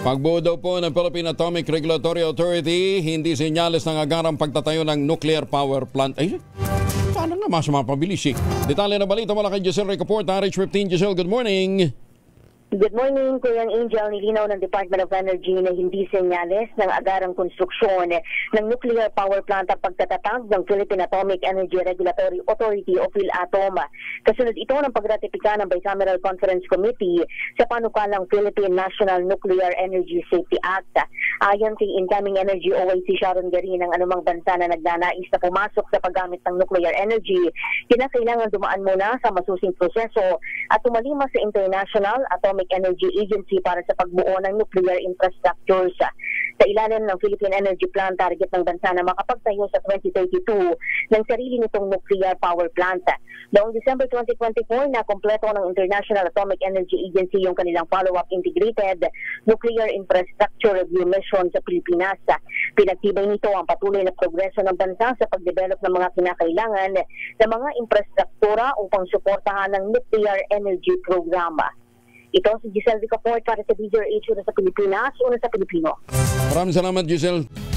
Pagbuo daw po ng Philippine Atomic Regulatory Authority, hindi senyales ng agarang pagtatayo ng nuclear power plant. Ay, sana nga mas mapabilis eh. Detalye na balita mula kay Giselle Recaport, RH15. Giselle, good morning. Good morning, Kuya Angel. Nilinaw ng Department of Energy na hindi senyales ng agarang konstruksyon ng nuclear power plant ang pagtatatag ng Philippine Atomic Energy Regulatory Authority o PhilATOM. Kasunod ito ng pagratifika ng Bicameral Conference Committee sa panukalang Philippine National Nuclear Energy Safety Act. Ayon kay incoming Energy OIC Sharon Garin, ang anumang bansa na nagnanais na pumasok sa paggamit ng nuclear energy, kinakailangan dumaan muna sa masusing proseso at tumalima sa International Atomic Energy Agency para sa pagbuo ng nuclear infrastructures. Sa ilalim ng Philippine Energy Plan, target ng bansa na makapagtayo sa 2032 ng sarili nitong nuclear power plant. Noong December 2024, nakompleto ng International Atomic Energy Agency yung kanilang follow-up integrated nuclear infrastructure review mission sa Pilipinas. Pinagtibay nito ang patuloy na progreso ng bansa sa pagdevelop ng mga kinakailangan ng mga infrastruktura upang suportahan ng nuclear energy program. Ito si Giselle Recaport para sa DZRH, una sa Pilipinas, una sa Pilipino. Maraming salamat, Giselle.